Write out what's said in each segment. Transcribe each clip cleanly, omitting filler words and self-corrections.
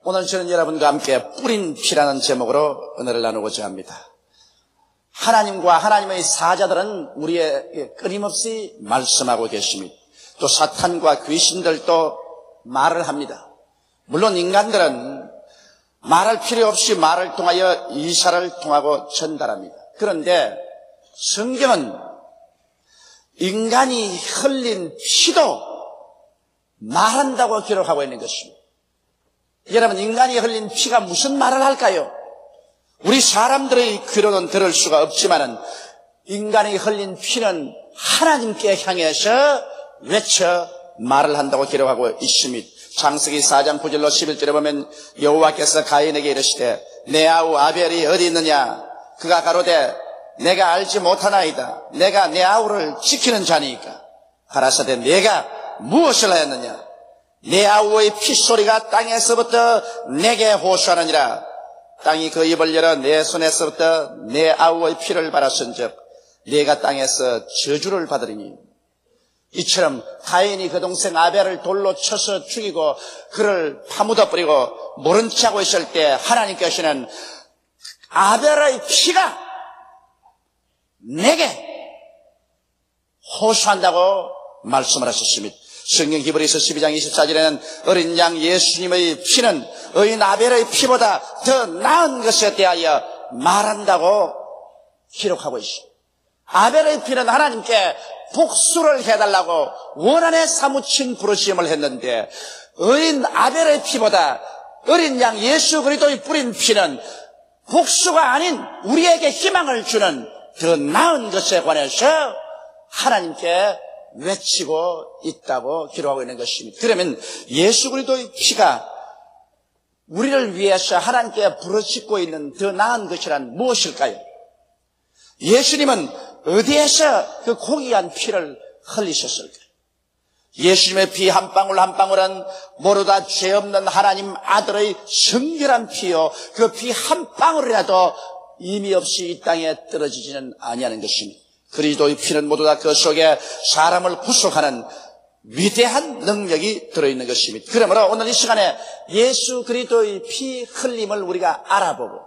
오늘 저는 여러분과 함께 뿌린 피라는 제목으로 은혜를 나누고자 합니다. 하나님과 하나님의 사자들은 우리에게 끊임없이 말씀하고 계십니다. 또 사탄과 귀신들도 말을 합니다. 물론 인간들은 말할 필요 없이 말을 통하여 이사를 통하고 전달합니다. 그런데 성경은 인간이 흘린 피도 말한다고 기록하고 있는 것입니다. 여러분, 인간이 흘린 피가 무슨 말을 할까요? 우리 사람들의 귀로는 들을 수가 없지만은 인간이 흘린 피는 하나님께 향해서 외쳐 말을 한다고 기록하고 있습니다. 창세기 4장 9절로 11절에 보면 여호와께서 가인에게 이르시되 내 아우 아벨이 어디 있느냐? 그가 가로되 내가 알지 못하나이다. 내가 내 아우를 지키는 자니까. 가라사대 내가 무엇을 하였느냐? 내 아우의 핏소리가 땅에서부터 내게 호소하느니라. 땅이 그 입을 열어 내 손에서부터 내 아우의 피를 받았은즉 내가 땅에서 저주를 받으리니. 이처럼 가인이 그 동생 아벨을 돌로 쳐서 죽이고 그를 파묻어 버리고 모른 체 하고 있을 때 하나님께서는 아벨의 피가 내게 호소한다고 말씀을 하셨습니다. 성경 히브리서 12장 24절에는 어린 양 예수님의 피는 어린 아벨의 피보다 더 나은 것에 대하여 말한다고 기록하고 있습니다. 아벨의 피는 하나님께 복수를 해달라고 원한에 사무친 부르심을 했는데 어린 아벨의 피보다 어린 양 예수 그리스도의 뿌린 피는 복수가 아닌 우리에게 희망을 주는 더 나은 것에 관해서 하나님께 외치고 있다고 기록하고 있는 것입니다. 그러면 예수 그리스도의 피가 우리를 위해서 하나님께 부르짖고 있는 더 나은 것이란 무엇일까요? 예수님은 어디에서 그 고귀한 피를 흘리셨을까요? 예수님의 피 한 방울 한 방울은 모두 다 죄 없는 하나님 아들의 성결한 피요, 그 피 한 방울이라도 의미 없이 이 땅에 떨어지지는 아니하는 것입니다. 그리스도의 피는 모두 다 그 속에 사람을 구속하는 위대한 능력이 들어있는 것입니다. 그러므로 오늘 이 시간에 예수 그리스도의 피 흘림을 우리가 알아보고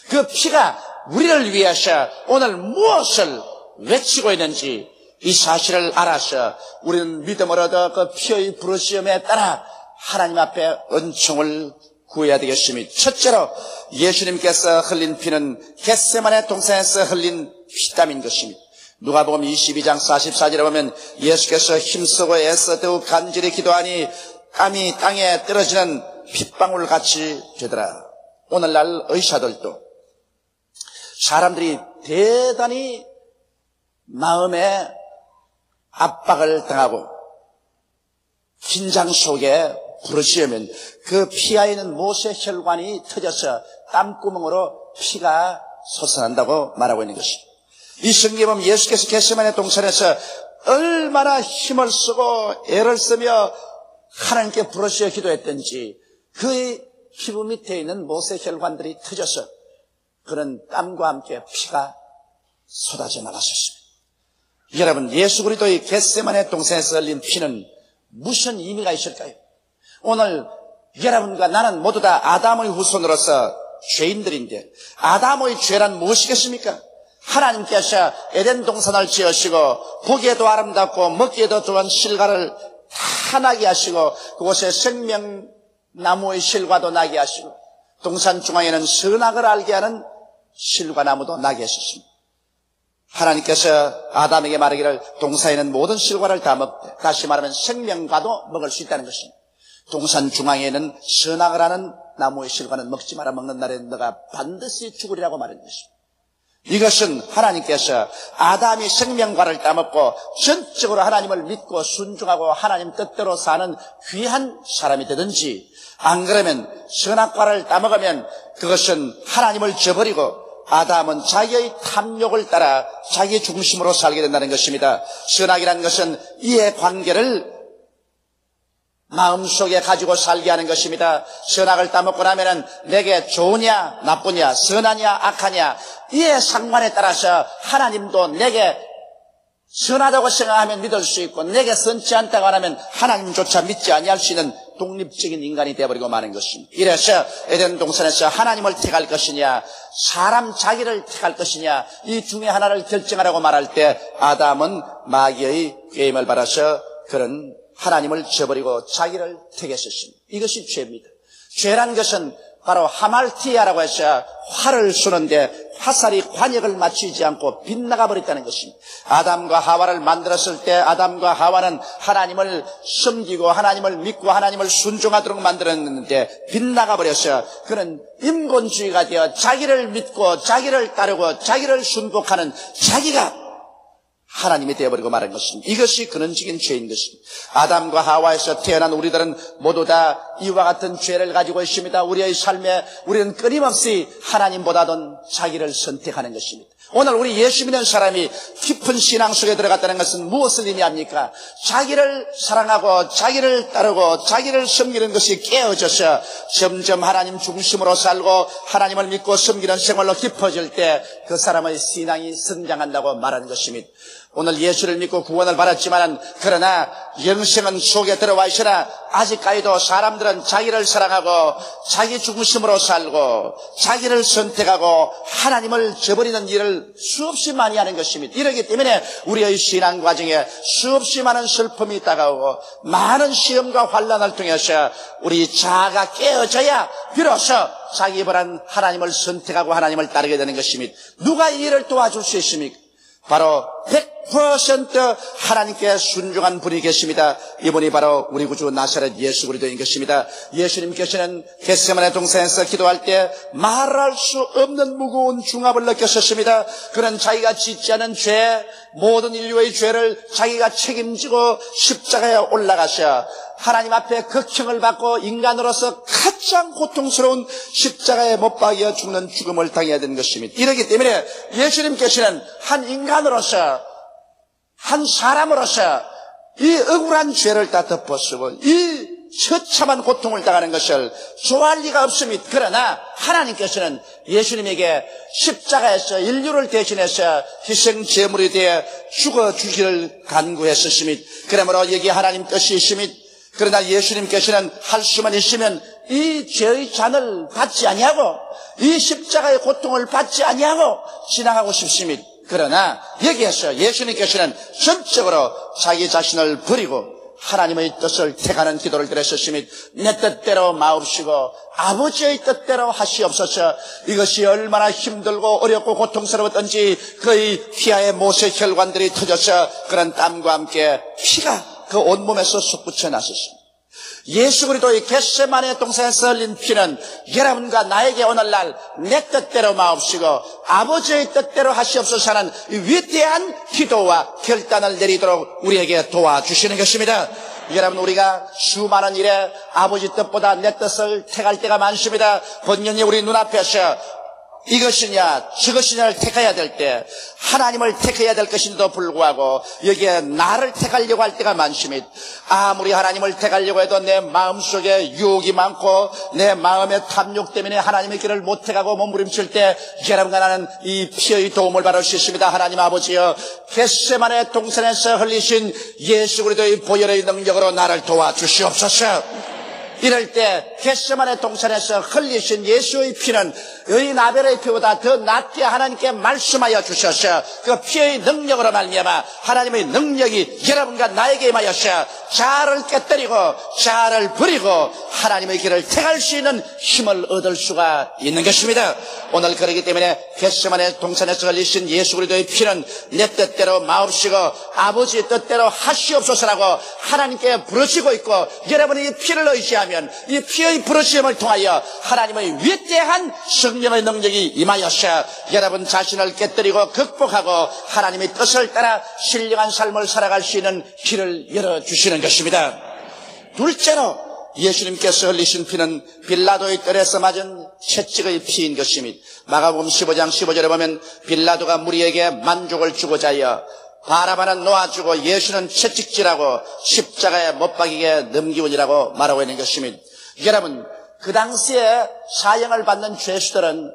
그 피가 우리를 위해서 오늘 무엇을 외치고 있는지 이 사실을 알아서 우리는 믿음으로 얻어 그 피의 부르심에 따라 하나님 앞에 은총을 구해야 되겠습니다. 첫째로 예수님께서 흘린 피는 겟세마네 동산에서 흘린 피땀인 것입니다. 누가복음 22장 44절에 보면 예수께서 힘쓰고 애써 더욱 간절히 기도하니 땀이 땅에 떨어지는 핏방울같이 되더라. 오늘날 의사들도 사람들이 대단히 마음에 압박을 당하고 긴장 속에 부르짖으면 그 피하에 있는 모세혈관이 터져서 땀구멍으로 피가 솟아난다고 말하고 있는 것입니다. 이 성경에 보면 예수께서 겟세마네 동산에서 얼마나 힘을 쓰고 애를 쓰며 하나님께 부르짖어 기도했던지 그의 피부 밑에 있는 모세혈관들이 터져서 그런 땀과 함께 피가 쏟아져 나갔었습니다. 여러분, 예수 그리스도의 겟세마네 동산에서 흘린 피는 무슨 의미가 있을까요? 오늘 여러분과 나는 모두 다 아담의 후손으로서 죄인들인데 아담의 죄란 무엇이겠습니까? 하나님께서 에덴 동산을 지으시고 보기에도 아름답고 먹기에도 좋은 실과를 다 나게 하시고 그곳에 생명나무의 실과도 나게 하시고 동산 중앙에는 선악을 알게 하는 실과나무도 나게 하셨습니다. 하나님께서 아담에게 말하기를 동산에는 모든 실과를 다 먹되 다시 말하면 생명과도 먹을 수 있다는 것입니다. 동산 중앙에는 선악을 하는 나무의 실과는 먹지 마라. 먹는 날에 너가 반드시 죽으리라고 말한 것입니다. 이것은 하나님께서 아담이 생명과를 따먹고 전적으로 하나님을 믿고 순종하고 하나님 뜻대로 사는 귀한 사람이 되든지 안 그러면 선악과를 따먹으면 그것은 하나님을 저버리고 아담은 자기의 탐욕을 따라 자기 중심으로 살게 된다는 것입니다. 선악이라는 것은 이해관계를 마음속에 가지고 살게 하는 것입니다. 선악을 따먹고 나면은 내게 좋으냐 나쁘냐 선하냐 악하냐 이에 상관에 따라서 하나님도 내게 선하다고 생각하면 믿을 수 있고 내게 선치 않다고 하면 하나님조차 믿지 아니할 수 있는 독립적인 인간이 되어버리고 마는 것입니다. 이래서 에덴 동산에서 하나님을 택할 것이냐 사람 자기를 택할 것이냐 이 중에 하나를 결정하라고 말할 때 아담은 마귀의 꾀임을 받아서 그런 하나님을 저버리고 자기를 택했었습니다. 이것이 죄입니다. 죄란 것은 바로 하말티아라고 해서 활을 쏘는데 화살이 관역을 맞추지 않고 빗나가 버렸다는 것입니다. 아담과 하와를 만들었을 때 아담과 하와는 하나님을 섬기고 하나님을 믿고 하나님을 순종하도록 만들었는데 빗나가 버려서 그는 인본주의가 되어 자기를 믿고 자기를 따르고 자기를 순복하는 자기가 하나님이 되어버리고 말한 것입니다. 이것이 근원적인 죄인 것입니다. 아담과 하와에서 태어난 우리들은 모두 다 이와 같은 죄를 가지고 있습니다. 우리의 삶에 우리는 끊임없이 하나님보다는 자기를 선택하는 것입니다. 오늘 우리 예수 믿는 사람이 깊은 신앙 속에 들어갔다는 것은 무엇을 의미합니까? 자기를 사랑하고 자기를 따르고 자기를 섬기는 것이 깨어져서 점점 하나님 중심으로 살고 하나님을 믿고 섬기는 생활로 깊어질 때 그 사람의 신앙이 성장한다고 말하는 것입니다. 오늘 예수를 믿고 구원을 받았지만 그러나 영생은 속에 들어와 있으나 아직까지도 사람들은 자기를 사랑하고 자기 중심으로 살고 자기를 선택하고 하나님을 저버리는 일을 수없이 많이 하는 것입니다. 이러기 때문에 우리의 신앙 과정에 수없이 많은 슬픔이 다가오고 많은 시험과 환난을 통해서 우리 자아가 깨어져야 비로소 자기보란 하나님을 선택하고 하나님을 따르게 되는 것입니다. 누가 이 일을 도와줄 수 있습니까? 바로 100% 하나님께 순종한 분이 계십니다. 이분이 바로 우리 구주 나사렛 예수 그리스도인 것입니다. 예수님께서는 겟세마네 동산에서 기도할 때 말할 수 없는 무거운 중압을 느꼈었습니다. 그는 자기가 짓지 않은 죄, 모든 인류의 죄를 자기가 책임지고 십자가에 올라가셔 하나님 앞에 극형을 받고 인간으로서 가장 고통스러운 십자가에 못 박여 죽는 죽음을 당해야 되는 것입니다. 이렇기 때문에 예수님께서는 한 인간으로서 한 사람으로서 이 억울한 죄를 다 덮어쓰고 이 처참한 고통을 당하는 것을 좋아할 리가 없습니다. 그러나 하나님께서는 예수님에게 십자가에서 인류를 대신해서 희생 제물이 되어 죽어주기를 간구했었습니다. 그러므로 여기 하나님 뜻이 있습니다. 그러나 예수님께서는 할 수만 있으면 이 죄의 잔을 받지 아니하고 이 십자가의 고통을 받지 아니하고 지나가고 싶습니다. 그러나 여기에서 예수님께서는 전적으로 자기 자신을 버리고 하나님의 뜻을 택하는 기도를 드렸었습니다. 내 뜻대로 마옵시고 아버지의 뜻대로 하시옵소서. 이것이 얼마나 힘들고 어렵고 고통스러웠던지 그의 피하의 못의 혈관들이 터져서 그런 땀과 함께 피가 그 온몸에서 솟구쳐 나섰습니다. 예수 그리스도의 겟세마네 동산에서 흘린 피는 여러분과 나에게 오늘날 내 뜻대로 마옵시고 아버지의 뜻대로 하시옵소서 하는 위대한 기도와 결단을 내리도록 우리에게 도와주시는 것입니다. 여러분 우리가 수많은 일에 아버지 뜻보다 내 뜻을 택할 때가 많습니다. 번연히 우리 눈앞에서 이것이냐 저것이냐를 택해야 될 때 하나님을 택해야 될 것인데도 불구하고 여기에 나를 택하려고 할 때가 많습니다. 아무리 하나님을 택하려고 해도 내 마음속에 유혹이 많고 내 마음의 탐욕 때문에 하나님의 길을 못 택하고 몸부림칠 때 여러분과 나는 이 피의 도움을 받을 수 있습니다. 하나님 아버지여 겟세마네 동산에서 흘리신 예수 그리스도의 보혈의 능력으로 나를 도와주시옵소서. 이럴 때 겟세마네 동산에서 흘리신 예수의 피는 의인 아벨의 피보다 더 낫게 하나님께 말씀하여 주셔서 그 피의 능력으로 말미암아 하나님의 능력이 여러분과 나에게 임하여서 자아를 깨뜨리고 자아를 버리고 하나님의 길을 택할 수 있는 힘을 얻을 수가 있는 것입니다. 오늘 그러기 때문에 겟세마네 동산에서 흘리신 예수 그리스도의 피는 내 뜻대로 마옵시고 아버지의 뜻대로 하시옵소서라고 하나님께 부르시고 있고 여러분이 이 피를 의지하면 이 피의 부르심을 통하여 하나님의 위대한 성령의 능력이 임하여서 여러분 자신을 깨뜨리고 극복하고 하나님의 뜻을 따라 신령한 삶을 살아갈 수 있는 길을 열어주시는 것입니다. 둘째로 예수님께서 흘리신 피는 빌라도의 뜰에서 맞은 채찍의 피인 것입니다. 마가복음 15장 15절에 보면 빌라도가 무리에게 만족을 주고자 하여 바라바는 놓아주고 예수는 채찍질하고 십자가에 못 박이게 넘기우니라고 말하고 있는 것입니다. 여러분 그 당시에 사형을 받는 죄수들은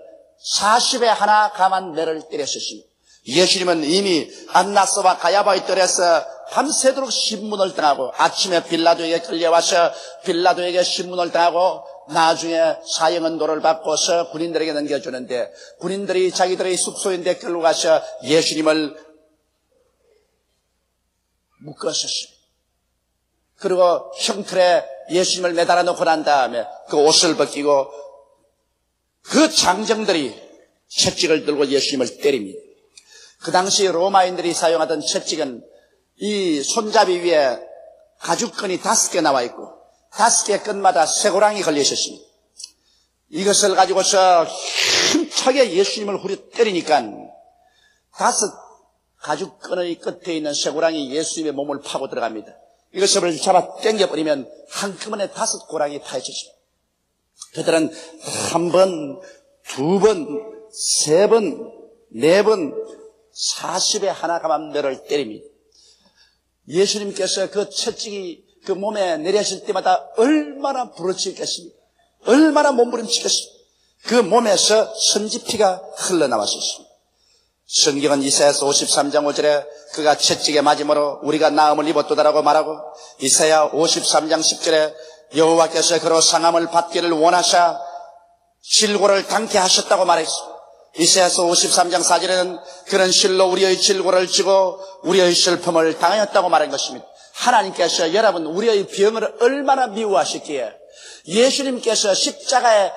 40에 하나 감한 매를 때렸었습니다. 예수님은 이미 안나스와 가야바의 뜰에서 밤새도록 신문을 당하고 아침에 빌라도에게 끌려와서 빌라도에게 신문을 당하고 나중에 사형언도를 받고서 군인들에게 넘겨주는데 군인들이 자기들의 숙소인데 끌고 가서 예수님을 묶었었습니다. 그리고 형틀에 예수님을 매달아 놓고 난 다음에 그 옷을 벗기고 그 장정들이 채찍을 들고 예수님을 때립니다. 그 당시 로마인들이 사용하던 채찍은 이 손잡이 위에 가죽끈이 5개 나와 있고 5개 끈마다 쇠고랑이 걸려 있었습니다. 이것을 가지고서 힘차게 예수님을 후려 때리니까 5 가죽끈의 끝에 있는 쇠고랑이 예수님의 몸을 파고 들어갑니다. 이것을 잡아 당겨버리면 한꺼번에 5 고랑이 파헤쳐집니다. 그들은 1번, 2번, 3번, 4번 40에 하나가만 매를 때립니다. 예수님께서 그 채찍이 그 몸에 내렸을 때마다 얼마나 부러지겠습니까? 얼마나 몸부림치겠습니까? 그 몸에서 선지피가 흘러나왔었습니다. 성경은 이사야서 53장 5절에 그가 채찍에 맞음으로 우리가 나음을 입었도다라고 말하고 이사야 53장 10절에 여호와께서 그로 상함을 받기를 원하사 질고를 당케 하셨다고 말했습니다. 이사야서 53장 4절에는 그는 실로 우리의 질고를 지고 우리의 슬픔을 당하였다고 말한 것입니다. 하나님께서 여러분 우리의 병을 얼마나 미워하셨기에 예수님께서 십자가에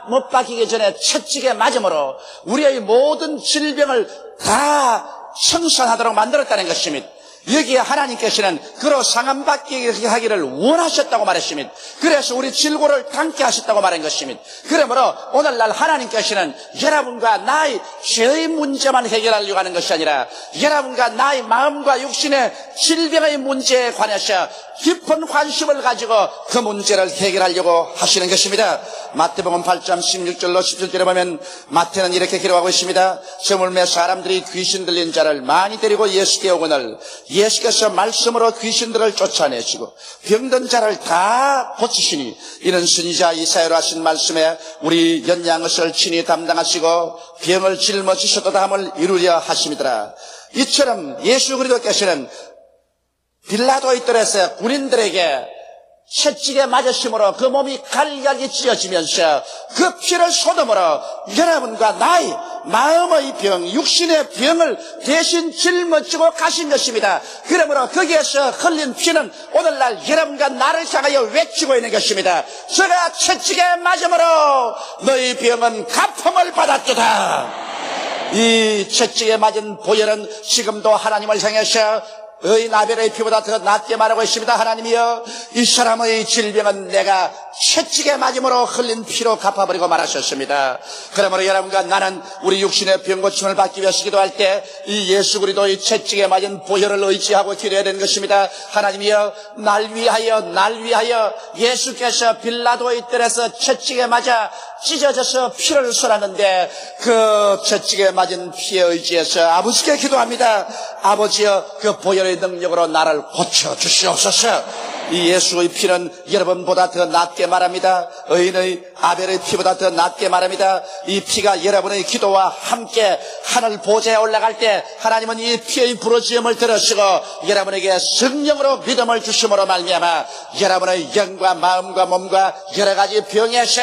못 박히기 전에 채찍에 맞음으로 우리의 모든 질병을 다 청산하도록 만들었다는 것입니다. 여기에 하나님께서는 그로 상함받게 하기를 원하셨다고 말했습니다. 그래서 우리 질고를 당케 하셨다고 말한 것입니다. 그러므로 오늘날 하나님께서는 여러분과 나의 죄의 문제만 해결하려고 하는 것이 아니라 여러분과 나의 마음과 육신의 질병의 문제에 관해서 깊은 관심을 가지고 그 문제를 해결하려고 하시는 것입니다. 마태복음 8장 16절로 17절에 보면 마태는 이렇게 기록하고 있습니다. 저물매 사람들이 귀신 들린 자를 많이 데리고 예수께 오거늘 예수께서 말씀으로 귀신들을 쫓아내시고 병든 자를 다 고치시니 이는 선지자 이사야로 하신 말씀에 우리 연양것을 친히 담당하시고 병을 짊어지셔도 다함을 이루려 하심이더라. 이처럼 예수 그리스도께서는 빌라도의 뜰에서 군인들에게 채찍에 맞으심으로 그 몸이 갈갈이 찢어지면서 그 피를 쏟음으로 여러분과 나의 마음의 병, 육신의 병을 대신 짊어지고 가신 것입니다. 그러므로 거기에서 흘린 피는 오늘날 여러분과 나를 향하여 외치고 있는 것입니다. 저가 채찍에 맞음으로 너희 병은 가품을 받았도다. 이 채찍에 맞은 보혈은 지금도 하나님을 향해서 의인 아벨의 피보다 더 낫게 말하고 있습니다. 하나님이여 이 사람의 질병은 내가 채찍에 맞음으로 흘린 피로 갚아버리고 말하셨습니다. 그러므로 여러분과 나는 우리 육신의 병 고침을 받기 위해서 기도할 때 이 예수 그리스도의 채찍에 맞은 보혈을 의지하고 기도해야 되는 것입니다. 하나님이여 날 위하여 예수께서 빌라도의 뜰에서 채찍에 맞아 찢어져서 피를 쏟았는데 그 채찍에 맞은 피에 의지해서 아버지께 기도합니다. 아버지여 그 보혈의 능력으로 나를 고쳐주시옵소서. 이 예수의 피는 여러분보다 더 낫게 말합니다. 의인의 아벨의 피보다 더 낫게 말합니다. 이 피가 여러분의 기도와 함께 하늘 보좌에 올라갈 때 하나님은 이 피의 부르짖음을 들으시고 여러분에게 성령으로 믿음을 주심으로 말미암아 여러분의 영과 마음과 몸과 여러 가지 병에서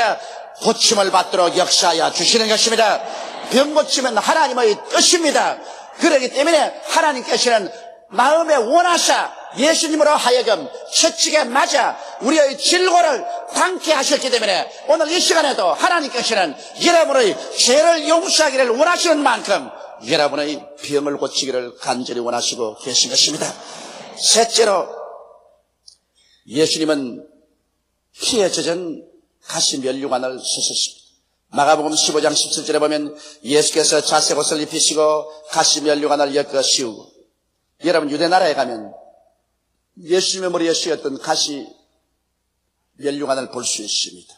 고침을 받도록 역사하여 주시는 것입니다. 병 고침은 하나님의 뜻입니다. 그렇기 때문에 하나님께서는 마음에 원하사 예수님으로 하여금 채찍에 맞아 우리의 질고를 당케 하셨기 때문에 오늘 이 시간에도 하나님께서는 여러분의 죄를 용서하기를 원하시는 만큼 여러분의 병을 고치기를 간절히 원하시고 계신 것입니다. 셋째로 예수님은 피에 젖은 가시 면류관을 쓰셨습니다. 마가복음 15장 17절에 보면 예수께서 자색 옷을 입히시고 가시 면류관을 엮어 씌우고 여러분 유대 나라에 가면 예수님의 머리에 씌웠던 가시 면류관을 볼 수 있습니다.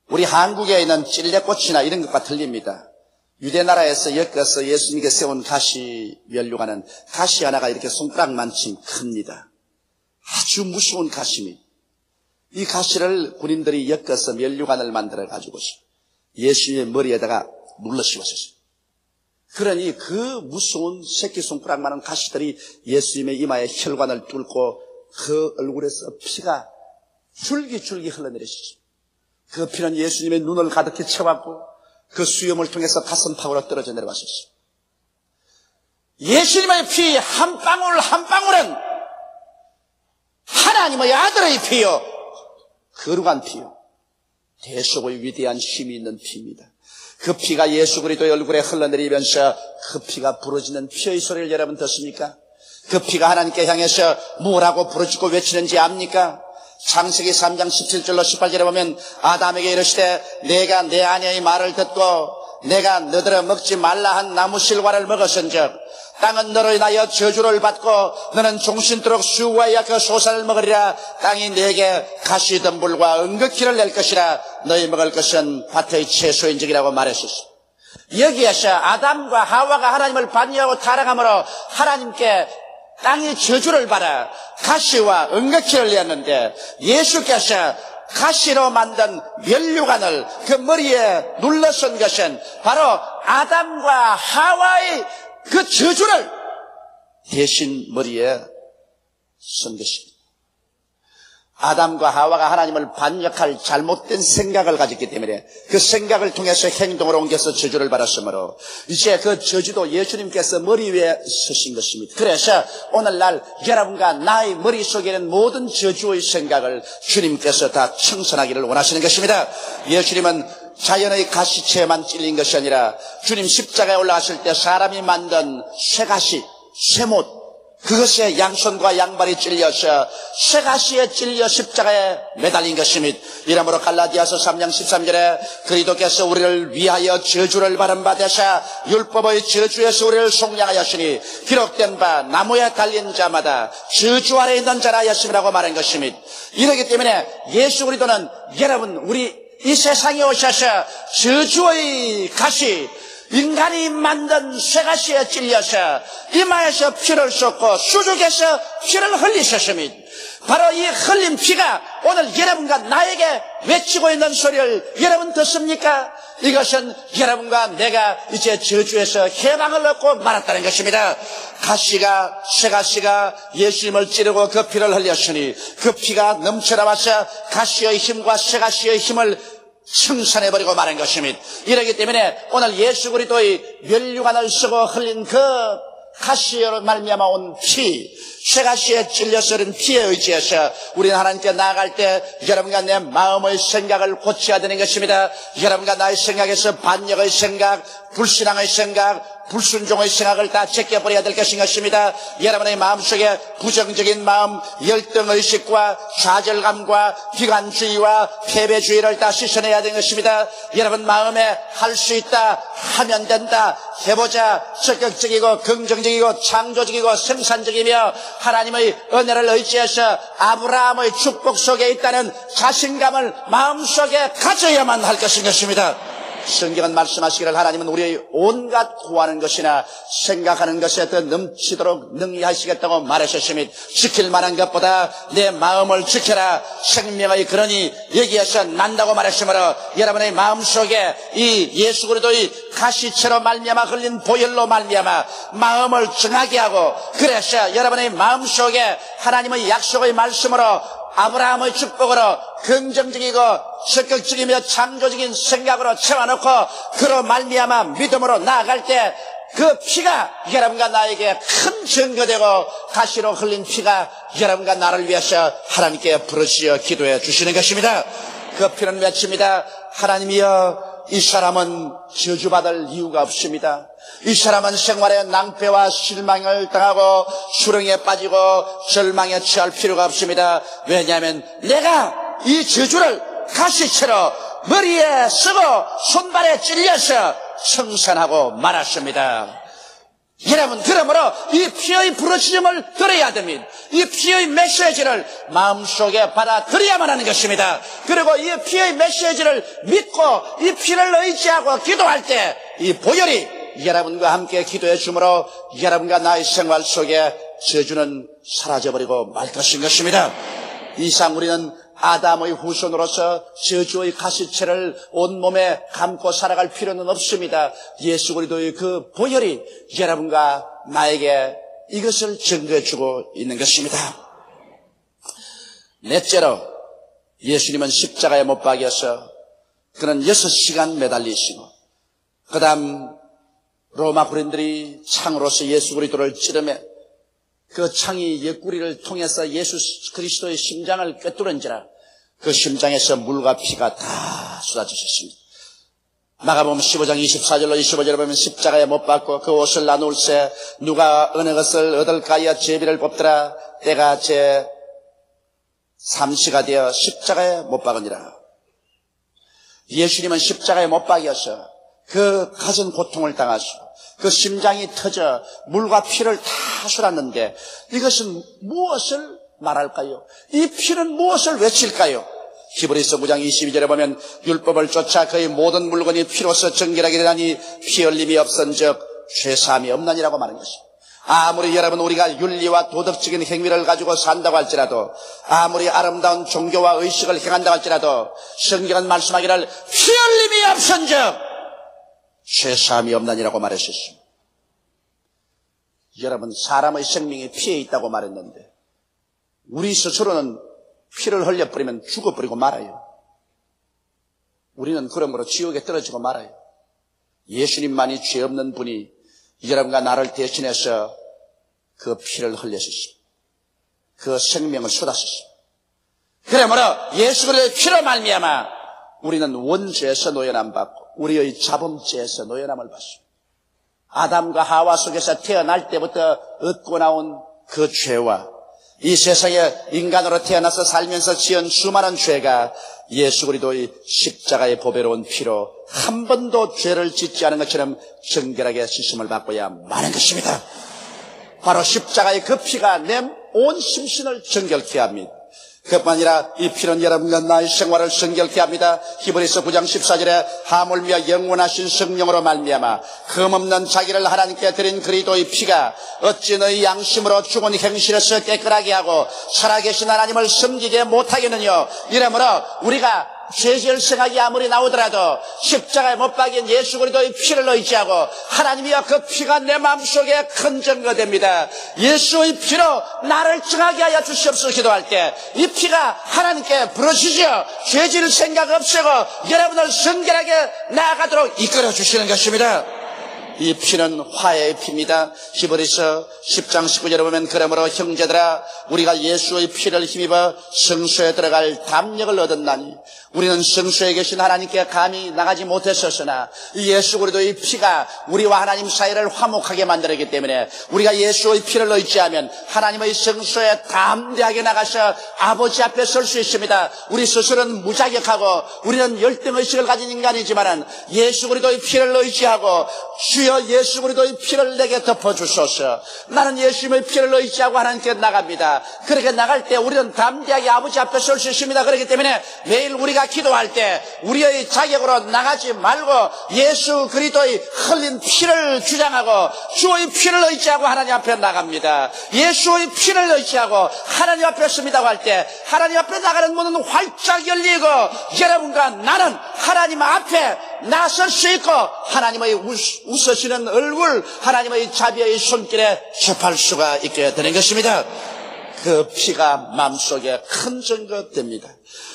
우리 한국에 있는 찔레꽃이나 이런 것과 틀립니다. 유대 나라에서 엮어서 예수님께 세운 가시 면류관은 가시 하나가 이렇게 손가락만큼 큽니다. 아주 무서운 가시입니다. 이 가시를 군인들이 엮어서 면류관을 만들어 가지고서 예수님의 머리에다가 눌러 씌웠었어요. 그러니 그 무서운 새끼손가락만한 가시들이 예수님의 이마에 혈관을 뚫고 그 얼굴에서 피가 줄기줄기 흘러내리시죠. 그 피는 예수님의 눈을 가득히 채웠고 그 수염을 통해서 가슴팍으로 떨어져 내려왔었어요. 예수님의 피 한 방울 한 방울은 하나님의 아들의 피요, 거룩한 피요, 대속의 위대한 힘이 있는 피입니다. 그 피가 예수 그리스도의 얼굴에 흘러내리면서 그 피가 부러지는 피의 소리를 여러분 듣습니까? 그 피가 하나님께 향해서 뭐라고 부르짖고 외치는지 압니까? 창세기 3장 17절로 18절에 보면 아담에게 이르시되 내가 내 아내의 말을 듣고 내가 너더러 먹지 말라 한 나무 실과를 먹었은즉 땅은 너로 인하여 저주를 받고 너는 종신토록 수고하여 그 소산을 먹으리라. 땅이 내게 가시덤불과 은극기를 낼 것이라. 너희 먹을 것은 밭의 채소인적이라고 말했었습니다. 여기에서 아담과 하와가 하나님을 반역하고 타락함으로 하나님께 땅이 저주를 받아 가시와 은극기를 냈는데 예수께서 가시로 만든 면류관을 그 머리에 눌러선 것은 바로 아담과 하와의 그 저주를 대신 머리에 쓴 것입니다. 아담과 하와가 하나님을 반역할 잘못된 생각을 가졌기 때문에 그 생각을 통해서 행동으로 옮겨서 저주를 받았으므로 이제 그 저주도 예수님께서 머리 위에 쓰신 것입니다. 그래서 오늘날 여러분과 나의 머릿속에는 모든 저주의 생각을 주님께서 다 청산하기를 원하시는 것입니다. 예수님은 자연의 가시채에만 찔린 것이 아니라 주님 십자가에 올라가실 때 사람이 만든 쇠가시, 쇠못, 그것에 양손과 양발이 찔려서 쇠가시에 찔려 십자가에 매달린 것입니다. 이러므로 갈라디아서 3장 13절에 그리스도께서 우리를 위하여 저주를 받은 바 되사 율법의 저주에서 우리를 속량하였으니 기록된 바 나무에 달린 자마다 저주 아래 있는 자라 하였음이라고 말한 것입니다. 이러기 때문에 예수 그리스도는 여러분 우리 이 세상에 오셔서 저주의 가시, 인간이 만든 쇠가시에 찔려서 이마에서 피를 쏟고 수족에서 피를 흘리셨습니다. 바로 이 흘린 피가 오늘 여러분과 나에게 외치고 있는 소리를 여러분 듣습니까? 이것은 여러분과 내가 이제 저주에서 해방을 얻고 말았다는 것입니다. 가시가, 쇠가시가 예수님을 찌르고 그 피를 흘렸으니 그 피가 넘쳐나와서 가시의 힘과 쇠가시의 힘을 청산해버리고 말한 것입니다. 이러기 때문에 오늘 예수 그리스도의 면류관을 쓰고 흘린 그 가시로 말미암아 온 피, 쇠가시에 찔려서 흐른 피에 의지해서 우리는 하나님께 나아갈 때 여러분과 내 마음의 생각을 고쳐야 되는 것입니다. 여러분과 나의 생각에서 반역의 생각, 불신앙의 생각, 불순종의 생각을 다 제껴버려야 될 것입니다. 여러분의 마음속에 부정적인 마음, 열등의식과 좌절감과 비관주의와 패배주의를 다 씻어내야 되는 것입니다. 여러분 마음에 할 수 있다, 하면 된다, 해보자, 적극적이고 긍정적이고 창조적이고 생산적이며 하나님의 은혜를 의지해서 아브라함의 축복 속에 있다는 자신감을 마음속에 가져야만 할 것입니다. 성경은 말씀하시기를 하나님은 우리의 온갖 구하는 것이나 생각하는 것에 더 넘치도록 능히하시겠다고 말하셨으니 지킬 만한 것보다 내 마음을 지켜라. 생명의 근원이 여기에서 난다고 말했으므로 여러분의 마음속에 이 예수 그리스도의 가시채로 말미암아 흘린 보혈로 말미암아 마음을 정하게 하고 그래서 여러분의 마음속에 하나님의 약속의 말씀으로 아브라함의 축복으로 긍정적이고 적극적이며 창조적인 생각으로 채워놓고 그로 말미암아 믿음으로 나아갈 때 그 피가 여러분과 나에게 큰 증거되고 가시로 흘린 피가 여러분과 나를 위해서 하나님께 부르시어 기도해 주시는 것입니다. 그 피는 외칩니다. 하나님이여 이 사람은 저주받을 이유가 없습니다. 이 사람은 생활에 낭패와 실망을 당하고 수렁에 빠지고 절망에 처할 필요가 없습니다. 왜냐하면 내가 이 저주를 가시채로 머리에 쓰고 손발에 찔려서 청산하고 말았습니다. 여러분 그러므로 이 피의 부르짖음을 들어야 됩니다. 이 피의 메시지를 마음속에 받아들여야만 하는 것입니다. 그리고 이 피의 메시지를 믿고 이 피를 의지하고 기도할 때 이 보혈이 여러분과 함께 기도해 주므로 여러분과 나의 생활 속에 저주는 사라져버리고 말 것인 것입니다. 이상 우리는 아담의 후손으로서 저주의 가시체를 온몸에 감고 살아갈 필요는 없습니다. 예수 그리스도의 그 보혈이 여러분과 나에게 이것을 증거해 주고 있는 것입니다. 넷째로 예수님은 십자가에 못 박여서 그는 6시간 매달리시고 그 다음 로마 군인들이 창으로서 예수 그리스도를 찌르매 그 창이 옆구리를 통해서 예수 그리스도의 심장을 꿰뚫은지라 그 심장에서 물과 피가 다 쏟아지셨습니다. 마가복음 15장 24절로 25절에 보면 십자가에 못 박고 그 옷을 나누을세 누가 어느 것을 얻을까여 제비를 뽑더라 때가 제 3시가 되어 십자가에 못 박으니라. 예수님은 십자가에 못 박여서 그 가진 고통을 당하시고 그 심장이 터져 물과 피를 다 쏟았는데 이것은 무엇을 말할까요? 이 피는 무엇을 외칠까요? 히브리서 9장 22절에 보면 율법을 쫓아 그의 모든 물건이 피로서 정결하게 되나니 피 흘림이 없은즉 죄사함이 없나니라고 말하는 것입니다. 아무리 여러분 우리가 윤리와 도덕적인 행위를 가지고 산다고 할지라도 아무리 아름다운 종교와 의식을 행한다고 할지라도 성경은 말씀하기를 피 흘림이 없은즉 죄사함이 없나니라고 말했었습니다. 여러분 사람의 생명이 피에 있다고 말했는데 우리 스스로는 피를 흘려버리면 죽어버리고 말아요. 우리는 그러므로 지옥에 떨어지고 말아요. 예수님만이 죄 없는 분이 여러분과 나를 대신해서 그 피를 흘렸습니다. 그 생명을 쏟았습니다. 그러므로 예수 그리스도의 피로 말미암아 우리는 원죄에서 노연함 받고 우리의 자범죄에서 노연함을 받습니다. 아담과 하와 속에서 태어날 때부터 얻고 나온 그 죄와 이 세상에 인간으로 태어나서 살면서 지은 수많은 죄가 예수 그리스도의 십자가의 보배로운 피로 한 번도 죄를 짓지 않은 것처럼 정결하게 씻음을 받고야 마는 것입니다. 바로 십자가의 그 피가 내 온 심신을 정결케 합니다. 그뿐 아니라 이 피는 여러분과 나의 생활을 정결케 합니다. 히브리서 9장 14절에 하물며 영원하신 성령으로 말미암아 흠없는 자기를 하나님께 드린 그리스도의 피가 어찌 너희 양심으로 죽은 행실에서 깨끗하게 하고 살아계신 하나님을 섬기게 못하겠느냐. 이러므로 우리가 죄질 생각이 아무리 나오더라도 십자가에 못 박인 예수 그리스도의 피를 의지하고 하나님이여 그 피가 내 마음속에 큰 증거 됩니다. 예수의 피로 나를 정하게 하여 주시옵소서 기도할 때 이 피가 하나님께 부르시죠. 죄질 생각 없애고 여러분을 성결하게 나아가도록 이끌어 주시는 것입니다. 이 피는 화해의 피입니다. 히브리서 10장 19절에 보면 그러므로 형제들아 우리가 예수의 피를 힘입어 성소에 들어갈 담력을 얻었나니 우리는 성소에 계신 하나님께 감히 나가지 못했었으나 예수 그리스도의 피가 우리와 하나님 사이를 화목하게 만들었기 때문에 우리가 예수의 피를 의지하면 하나님의 성소에 담대하게 나가서 아버지 앞에 설 수 있습니다. 우리 스스로는 무자격하고 우리는 열등의식을 가진 인간이지만 예수 그리스도의 피를 의지하고 주여 예수 그리스도의 피를 내게 덮어주소서. 나는 예수님의 피를 의지하고 하나님께 나갑니다. 그렇게 나갈 때 우리는 담대하게 아버지 앞에 설 수 있습니다. 그렇기 때문에 매일 우리가 기도할 때 우리의 자격으로 나가지 말고 예수 그리스도의 흘린 피를 주장하고 주의 피를 의지하고 하나님 앞에 나갑니다. 예수의 피를 의지하고 하나님 앞에 섭니다고 할 때 하나님 앞에 나가는 문은 활짝 열리고 여러분과 나는 하나님 앞에 나설 수 있고 하나님의 웃으시는 얼굴 하나님의 자비의 손길에 접할 수가 있게 되는 것입니다. 그 피가 마음속에 큰 증거됩니다.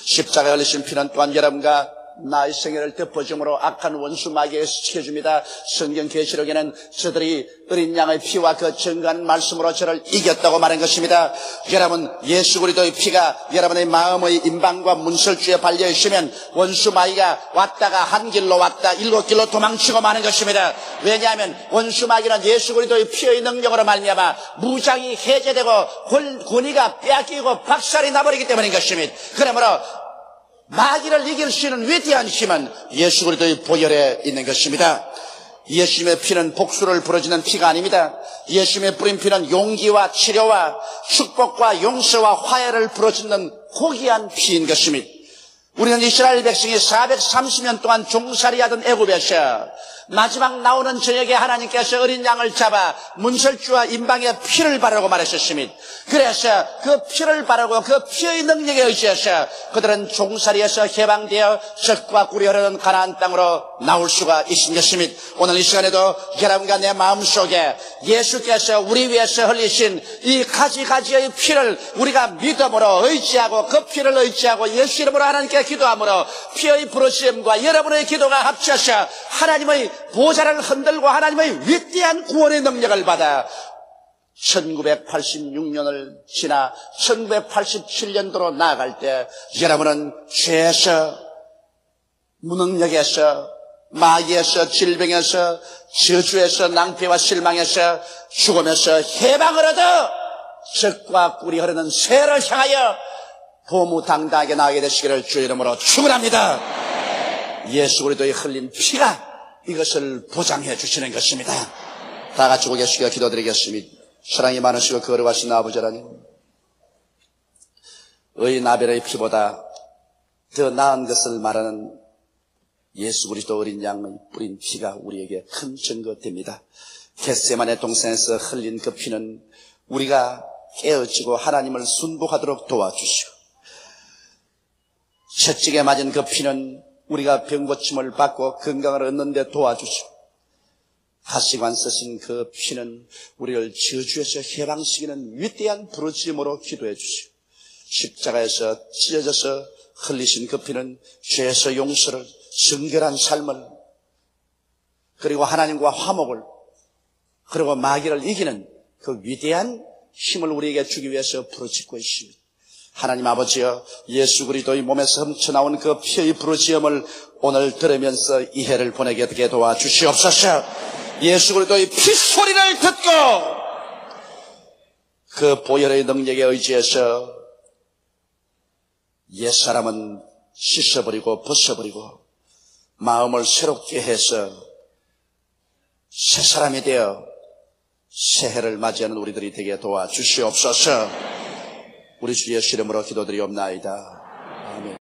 십자가에 흘리신 피는 또한 여러분과 나의 생애를 덮어줌으로 악한 원수 마귀에게 지켜줍니다. 성경 계시록에는 저들이 어린 양의 피와 그 증거한 말씀으로 저를 이겼다고 말한 것입니다. 여러분 예수 그리스도의 피가 여러분의 마음의 임방과 문설주에 발려있으면 원수 마귀가 왔다가 한 길로 왔다 7길로 도망치고 마는 것입니다. 왜냐하면 원수 마귀는 예수 그리스도의 피의 능력으로 말미암아 무장이 해제되고 권위가 빼앗기고 박살이 나버리기 때문인 것입니다. 그러므로 마귀를 이길 수 있는 위대한 힘은 예수 그리스도의 보혈에 있는 것입니다. 예수님의 피는 복수를 부러지는 피가 아닙니다. 예수님의 뿌린 피는 용기와 치료와 축복과 용서와 화해를 부러지는 고귀한 피인 것입니다. 우리는 이스라엘 백성이 430년 동안 종살이하던 애굽에서 마지막 나오는 저녁에 하나님께서 어린 양을 잡아 문설주와 임방에 피를 바르고 말하셨습니다. 그래서 그 피를 바르고 그 피의 능력에 의지해서 그들은 종살이에서 해방되어 젖과 꿀이 흐르는 가나안 땅으로 나올 수가 있는 것입니다. 오늘 이 시간에도 여러분과 내 마음속에 예수께서 우리 위해서 흘리신 이 가지가지의 피를 우리가 믿음으로 의지하고 그 피를 의지하고 예수 이름으로 하나님께 기도함으로 피의 부르심과 여러분의 기도가 합쳐서 하나님의 보좌를 흔들고 하나님의 위대한 구원의 능력을 받아 1986년을 지나 1987년도로 나아갈 때 여러분은 죄에서, 무능력에서, 마귀에서, 질병에서, 저주에서, 낭패와 실망에서, 죽음에서 해방을 얻어 젖과 꿀이 흐르는 새를 향하여 도무당당하게 나가게 되시기를 주의 이름으로 축원합니다. 예수 그리스도의 흘린 피가 이것을 보장해 주시는 것입니다. 다 같이 고개 숙여 기도드리겠습니다. 사랑이 많으시고 거룩하신 아버지 하나님, 의인 아벨의 피보다 더 나은 것을 말하는 예수 그리스도 어린 양의 뿌린 피가 우리에게 큰 증거됩니다. 겟세마네 동산에서 흘린 그 피는 우리가 깨어지고 하나님을 순복하도록 도와주시고, 채찍에 맞은 그 피는 우리가 병고침을 받고 건강을 얻는 데 도와주시고, 가시관 쓰신 그 피는 우리를 저주에서 해방시키는 위대한 부르짖음으로 기도해 주시고, 십자가에서 찢어져서 흘리신 그 피는 죄에서 용서를, 정결한 삶을, 그리고 하나님과 화목을, 그리고 마귀를 이기는 그 위대한 힘을 우리에게 주기 위해서 부르짖고 있습니다. 하나님 아버지여, 예수 그리스도의 몸에서 훔쳐나온 그 피의 부르짖음을 오늘 들으면서 이해를 보내게 되게 도와주시옵소서. 예수 그리스도의 피소리를 듣고 그 보혈의 능력에 의지해서 옛사람은 씻어버리고 벗어버리고 마음을 새롭게 해서 새사람이 되어 새해를 맞이하는 우리들이 되게 도와주시옵소서. 우리 주 예수 이름으로 기도드리옵나이다. 아멘.